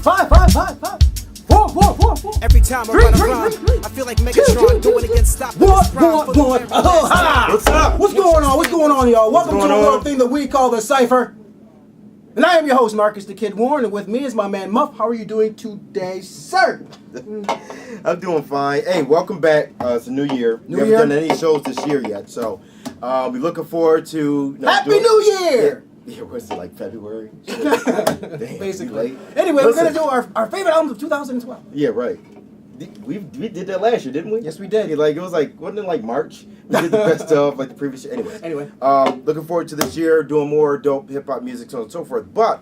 5, 5, 5, 5, 4, 4, 4, 4. Every time I run around, I feel like Megatron going against stop. What? Oh, hi! What's up? What's going on? What's going on, y'all? Welcome to a little thing that we call the Cipher. And I am your host, Marcus the Kidd Warren, and with me is my man Muff. How are you doing today, sir? I'm doing fine. Hey, welcome back. It's a new year. We haven't done any shows this year yet, so we're looking forward to... Happy New Year! Yeah, was it like February? Damn, basically. Anyway, we're going to do our favorite albums of 2012. Yeah, right. We did that last year, didn't we? Yes, we did. Yeah, like, it was like, wasn't it like March? We did the best of like the previous year. Anyway. Looking forward to this year, doing more dope hip-hop music, so on and so forth. But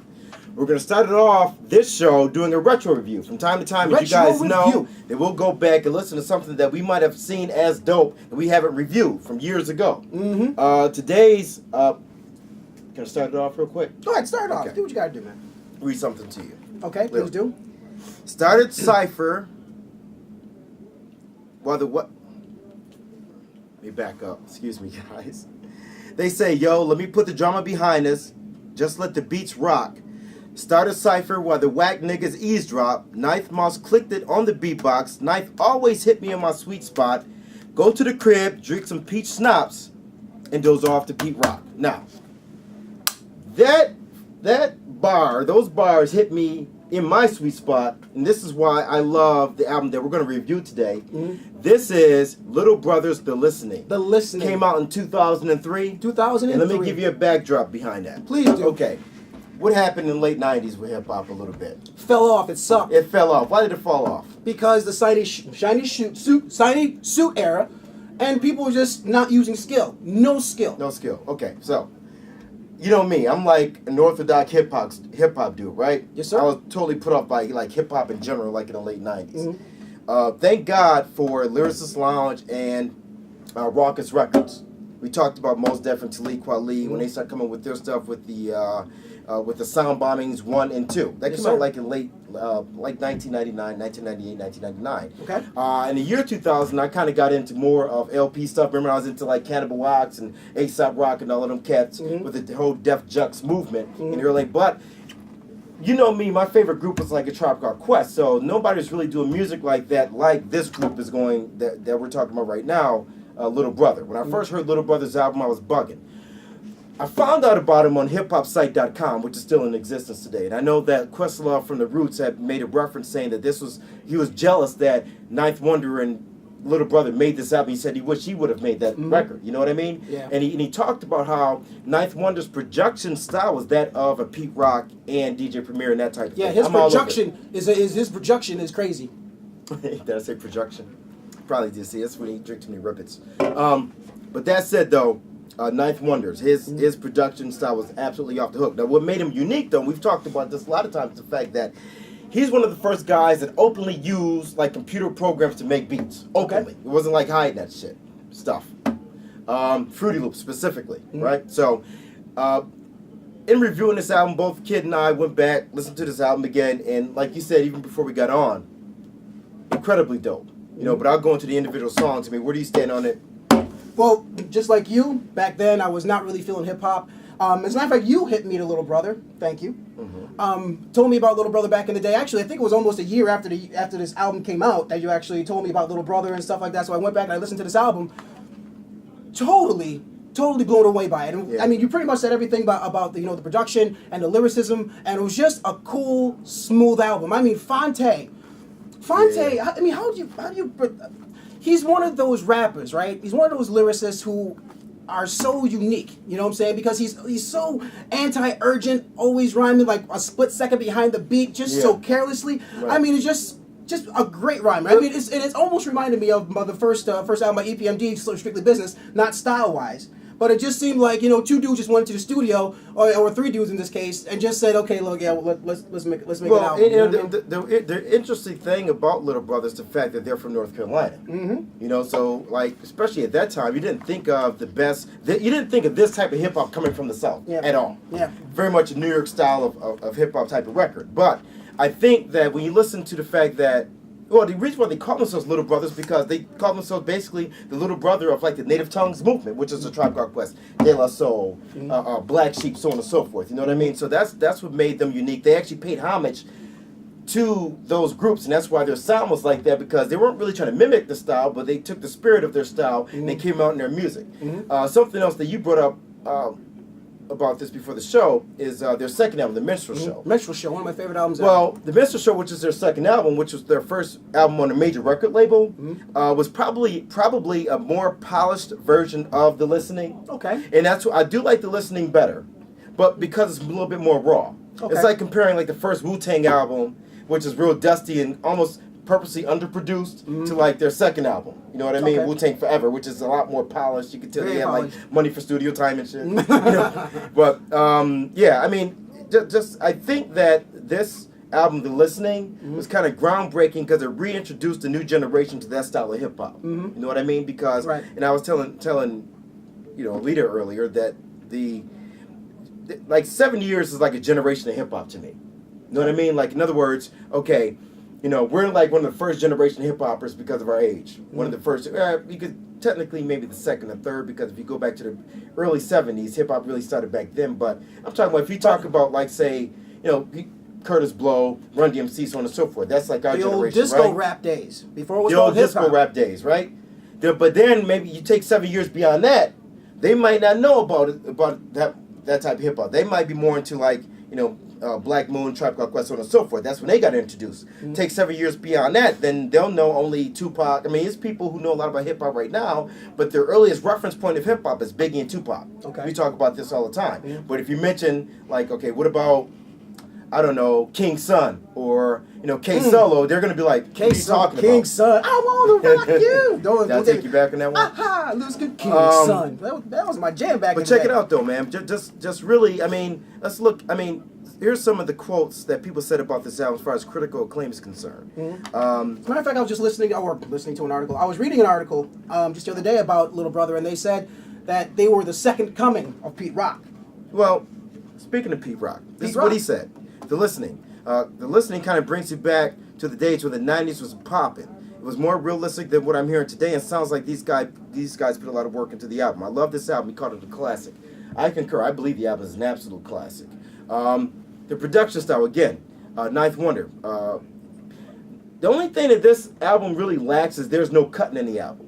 we're going to start it off, this show, doing a retro review. From time to time, as you guys know, that we'll go back and listen to something that we might have seen as dope that we haven't reviewed from years ago. Mm-hmm. Today's... Can I start it off real quick? Go ahead, start it off. Okay. Do what you got to do, man. Read something to you. Okay, please do. Started Cipher... Well, let me back up. Excuse me, guys. They say, yo, let me put the drama behind us. Just let the beats rock. Started Cipher while the whack niggas eavesdrop. Ninth Mouse clicked it on the beatbox. Ninth always hit me in my sweet spot. Go to the crib, drink some peach schnapps, and doze off to Pete Rock. Now, those bars hit me in my sweet spot, and this is why I love the album that we're going to review today. Mm-hmm. This is Little Brothers, The Listening. The Listening. Came out in 2003. 2003. And let me give you a backdrop behind that. Please do. Okay. What happened in the late 90s with hip-hop a little bit? Fell off. It sucked. It fell off. Why did it fall off? Because the shiny suit era, and people were just not using skill. No skill. No skill. Okay, so... You know me, I'm like an orthodox hip hop dude, right? Yes, sir. I was totally put off by like hip hop in general, like in the late 90s. Mm-hmm. Thank God for Lyricist Lounge and Raucous Records. We talked about Mos Def and Talib Kweli when they started coming with their stuff with the Sound Bombings 1 and 2. That came out like in late, like 1999, 1998, 1999. Okay. In the year 2000, I kind of got into more of LP stuff. Remember, I was into like Cannibal Wax and A$AP Rock and all of them cats with the whole Def Jux movement in the early. But you know me, my favorite group was like a Tribe Called Quest. So nobody's really doing music like that, like this group is going that we're talking about right now. Little Brother. When I first heard Little Brother's album, I was bugging. I found out about him on hiphopsite.com, which is still in existence today. And I know that Questlove from The Roots had made a reference saying that he was jealous that Ninth Wonder and Little Brother made this album. He said he wished he would have made that record. You know what I mean? Yeah. And he talked about how Ninth Wonder's production style was that of a Pete Rock and DJ Premier and that type of thing. Yeah, his production is crazy. Did I say production? Probably did. See, that's when he drinks too many ribbits. But that said, though, Ninth Wonders, his production style was absolutely off the hook. Now, what made him unique, though, and we've talked about this a lot of times, the fact that he's one of the first guys that openly used like computer programs to make beats. Openly. It wasn't like hiding that shit stuff. Fruity Loops specifically, right? So, in reviewing this album, both Kidd and I went back, listened to this album again, and like you said, even before we got on, incredibly dope. You know, but I'll go into the individual songs. I mean, where do you stand on it? Well, just like you, back then I was not really feeling hip-hop. As a matter of fact, you hit me to Little Brother. Thank you. Told me about Little Brother back in the day. Actually, I think it was almost a year after this album came out that you actually told me about Little Brother and stuff like that. So I went back and I listened to this album. Totally blown away by it. And, I mean, you pretty much said everything about the production and the lyricism, and it was just a cool, smooth album. I mean, Fonte. I mean, how do you? He's one of those rappers, right? He's one of those lyricists who are so unique. You know what I'm saying? Because he's so anti-urgent, always rhyming like a split second behind the beat, just so carelessly. Right. I mean, it's just a great rhyme. I mean, it's almost reminded me of the first album by EPMD, so Strictly Business, not style-wise. But it just seemed like, two dudes just went to the studio, or three dudes in this case, and just said, okay, look, yeah, well, let's make it out. The interesting thing about Little Brother is the fact that they're from North Carolina. So like, especially at that time, you didn't think of you didn't think of this type of hip hop coming from the South at all. Yeah, very much a New York style of hip hop type of record. But I think that when you listen to the fact that Well, the reason why they call themselves Little Brothers because they call themselves basically the little brother of like the Native Tongues movement, which is the Tribe Called Quest, De La Soul, Black Sheep, so on and so forth. You know what I mean? So that's what made them unique. They actually paid homage to those groups, and that's why their sound was like that, because they weren't really trying to mimic the style, but they took the spirit of their style and they came out in their music. Something else that you brought up about this before the show is their second album, The Minstrel Show. Minstrel Show, one of my favorite albums ever. Well, The Minstrel Show, which is their second album, which was their first album on a major record label, was probably a more polished version of The Listening. Okay. And that's I do like The Listening better, but because it's a little bit more raw. Okay. It's like comparing like the first Wu-Tang album, which is real dusty and almost purposely underproduced, to like their second album. You know what I mean? Okay. Wu-Tang Forever, which is a lot more polished. You can tell Very they had polished. like money for studio time and shit. You know? But yeah, I mean, just I think that this album, The Listening, was kind of groundbreaking because it reintroduced a new generation to that style of hip hop. You know what I mean? Because and I was telling Alita earlier that like 7 years is like a generation of hip hop to me. You know what I mean? Like, in other words, okay, we're like one of the first generation hip hoppers because of our age. One of the first, you could technically maybe the second or third, because if you go back to the early 70s, hip hop really started back then. But I'm talking about if you talk about like say, Curtis Blow, Run DMC, so on and so forth. That's like our generation, right? The old disco rap days before it was the called old hip disco hop. rap days, right? But then maybe you take 7 years beyond that, they might not know about that type of hip hop. They might be more into like Black Moon, Tribe Called Quest, so on and so forth. That's when they got introduced. Take 7 years beyond that, then they'll know only Tupac. I mean, it's people who know a lot about hip hop right now, but their earliest reference point of hip hop is Biggie and Tupac. Okay. We talk about this all the time. But if you mention like, okay, what about I don't know, King Son or K Solo, they're gonna be like, what are you talking about? King Son, I wanna rock you. Did I take you back on that one? Aha, Lose Good King Son. That was my jam back in the day. But check it out though, man. Just really, I mean, let's look. I mean, here's some of the quotes that people said about this album as far as critical acclaim is concerned. As a matter of fact, I was just listening to an article. I was reading an article just the other day about Little Brother, and they said that they were the second coming of Pete Rock. Well, speaking of Pete Rock, this is what he said. The Listening. The Listening kind of brings you back to the days where the 90s was popping. It was more realistic than what I'm hearing today, and sounds like these guys put a lot of work into the album. I love this album. He called it a classic. I concur. I believe the album is an absolute classic. The production style, again, Ninth Wonder. The only thing that this album really lacks is there's no cutting in the album.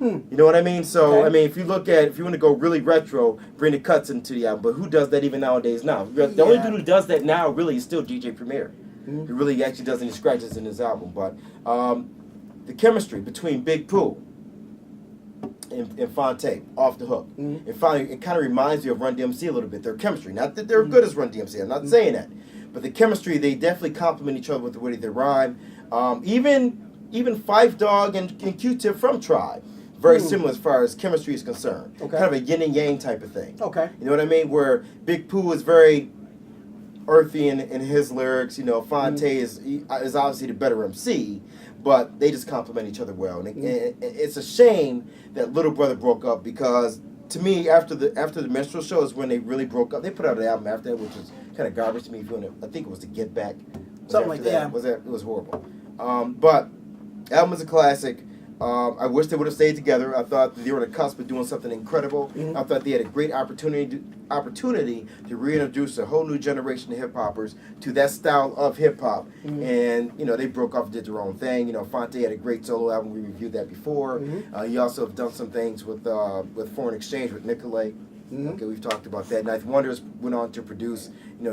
You know what I mean? So, I mean, if you want to go really retro, bring the cuts into the album. But who does that even nowadays now? The only dude who does that now really is still DJ Premier. He really actually does any scratches in his album. But the chemistry between Big Pooh and Fonte, off the hook. It kind of reminds me of Run DMC a little bit. Their chemistry. Not that they're good as Run DMC. I'm not saying that. But the chemistry, they definitely complement each other with the way they rhyme. Even Phife Dawg and Q-Tip from Tribe. Very similar as far as chemistry is concerned. Okay. Kind of a yin and yang type of thing. Okay. You know what I mean? Where Big Pooh is very earthy in his lyrics. Fonte is obviously the better MC, but they just complement each other well. And it's a shame that Little Brother broke up, because to me, after the Minstrel Show is when they really broke up. They put out an album after that, which was kind of garbage to me. I think it was The Get Back. Something like that. It was horrible. But album is a classic. I wish they would have stayed together. I thought they were on the cusp of doing something incredible. I thought they had a great opportunity to reintroduce a whole new generation of hip hoppers to that style of hip hop. And they broke off and did their own thing. Fonte had a great solo album. We reviewed that before. He also have done some things with Foreign Exchange with Nicolay. Okay, we've talked about that. Ninth Wonders went on to produce,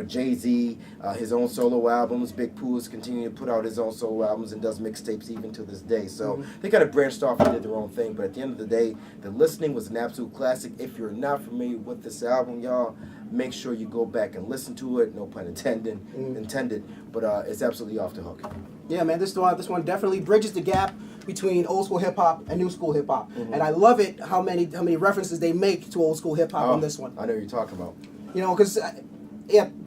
Jay-Z, his own solo albums. Big Pooh is continuing to put out his own solo albums and does mixtapes even to this day. So they kind of branched off and did their own thing. But at the end of the day, The Listening was an absolute classic. If you're not familiar with this album, y'all, make sure you go back and listen to it. No pun intended. But it's absolutely off the hook. Yeah, man, this one definitely bridges the gap between old school hip hop and new school hip hop, and I love it how many references they make to old school hip hop on this one. I know what you're talking about. Because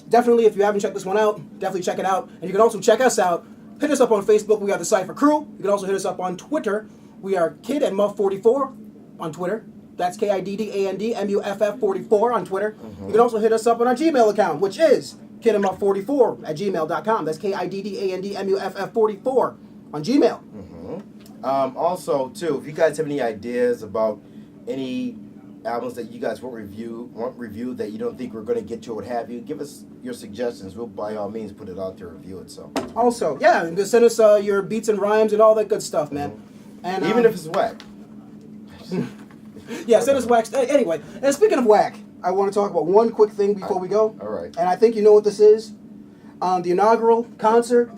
definitely if you haven't checked this one out, definitely check it out, and you can also check us out. Hit us up on Facebook. We got the Cipher Crew. You can also hit us up on Twitter. We are Kidd and Muff 44 on Twitter. That's KIDDAND MUFF44 on Twitter. You can also hit us up on our Gmail account, which is kiddandmuff44@gmail.com. That's KIDDAND MUFF44 on Gmail. Also, too, if you guys have any ideas about any albums that you guys want reviewed that you don't think we're going to get to, or what have you, give us your suggestions. We'll by all means put it out there, review it. So Also, yeah, and just send us your beats and rhymes and all that good stuff, man. And even if it's whack. Yeah, send us wax. Anyway, and speaking of whack, I want to talk about one quick thing before we go. All right. And I think you know what this is. The inaugural concert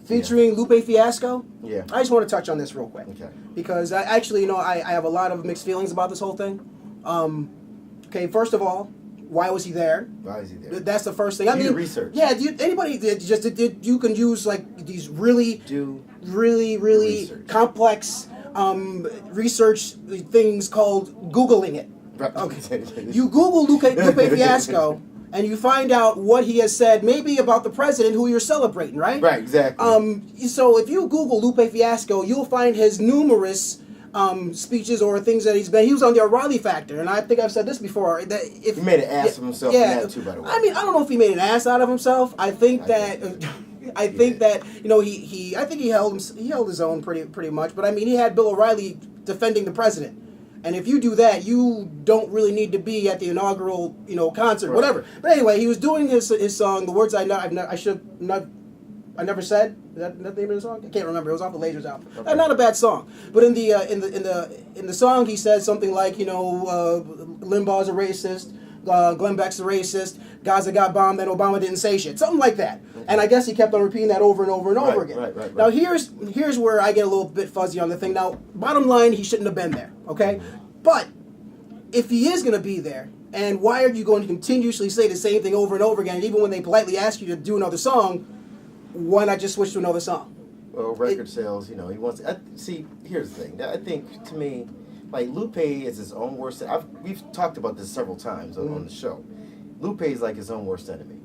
featuring Lupe Fiasco. Yeah. I just want to touch on this real quick. Okay. Because I actually, I have a lot of mixed feelings about this whole thing. Okay, first of all, why was he there? Why is he there? That's the first thing. Do your research. Yeah, anybody you can use like these really research. complex research things called Googling it. Right. Okay. You Google Lupe Fiasco and you find out what he has said, maybe about the president who you're celebrating, right? Right, exactly. So if you Google Lupe Fiasco, you'll find his numerous speeches or things that he was on the O'Reilly Factor, and I think I've said this before. That if He made an ass of himself in that too, by the way. I mean, I don't know if he made an ass out of himself. I think that he I think he held his own pretty much. But I mean, he had Bill O'Reilly defending the president. And if you do that, you don't really need to be at the inaugural, concert, Right. whatever. But anyway, he was doing his song, the words I never said. Is that the name of the song? I can't remember. It was off the Lasers album. Okay. Not a bad song. But in the song, he said something like, Limbaugh's a racist, Glenn Beck's a racist, Gaza got bombed, and Obama didn't say shit, something like that. Okay. And I guess he kept on repeating that over and over and over again. Right. Now here's where I get a little bit fuzzy on the thing. Now, bottom line, he shouldn't have been there. Okay, but if he is going to be there, and why are you going to continuously say the same thing over and over again? And even when they politely ask you to do another song, why not just switch to another song? Well, record sales, he wants. See, here's the thing. I think, to me, like, Lupe is his own worst. We've talked about this several times on the show. Lupe is like his own worst enemy.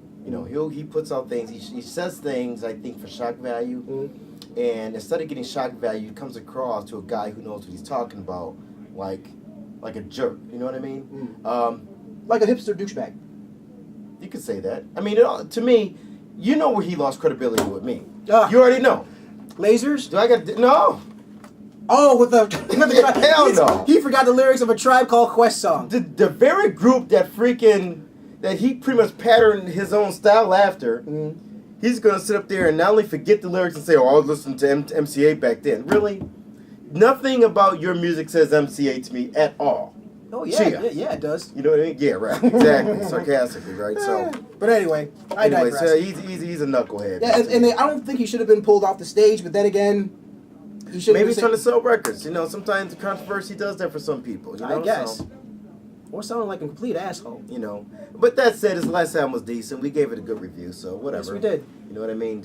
He puts out things. He says things, I think, for shock value, and instead of getting shock value, he comes across to a guy who knows what he's talking about, like a jerk. You know what I mean? Like a hipster douchebag. You could say that. I mean, to me, you know where he lost credibility with me. You already know. Lasers? Do I got no? Oh, with the Hell no. He forgot the lyrics of a Tribe Called Quest song. The very group that he pretty much patterned his own style after, he's gonna sit up there and not only forget the lyrics and say, "Oh, I was listening to MCA back then." Really, nothing about your music says MCA to me at all. Oh yeah, yeah, it does. You know what I mean? Yeah, right. Exactly. Sarcastically, right? So, but anyway, I digress. So he's a knucklehead. Yeah, and I don't think he should have been pulled off the stage. But then again, he should. Maybe he's trying to sell records. Sometimes the controversy does that for some people. I guess. Or sounding like a complete asshole. But that said, his last album was decent. We gave it a good review, so whatever. Yes, we did. You know what I mean?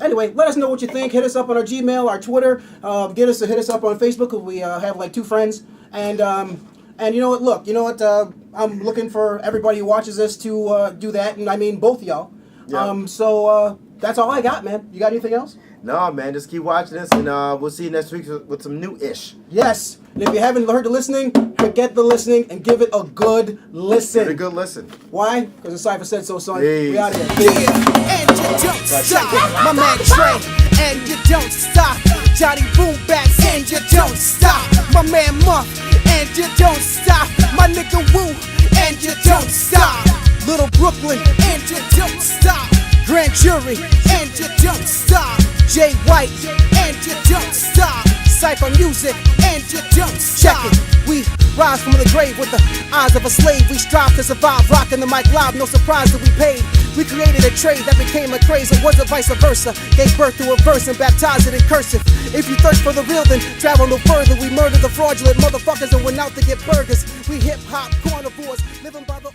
Anyway, let us know what you think. Hit us up on our Gmail, our Twitter. Hit us up on Facebook, because we have like 2 friends. And you know what? Look, I'm looking for everybody who watches this to do that, and I mean both of y'all. Yeah. So that's all I got, man. You got anything else? No, man. Just keep watching this, and we'll see you next week with some new-ish. Yes. And if you haven't heard the listening, forget the listening and give it a good listen. Give it a good listen. Why? Because the Cipher said so, son. Peace. We out of here. Yeah, and you don't stop. My man Trey, and you don't stop. Johnny Boombats, and you don't stop. My man Muff, and you don't stop. My nigga Woo, and you don't stop. Little Brooklyn, and you don't stop. Grand Jury, and you don't stop. Jay White, and you don't stop. Cipher Music, and you don't stop. Check it. We rise from the grave with the eyes of a slave. We strive to survive, rocking the mic loud. No surprise that we paid. We created a trade that became a craze, and was it vice versa? Gave birth to a verse and baptized it in cursive. If you thirst for the real, then travel no further. We murder the fraudulent motherfuckers and went out to get burgers. We hip hop carnivores, living by the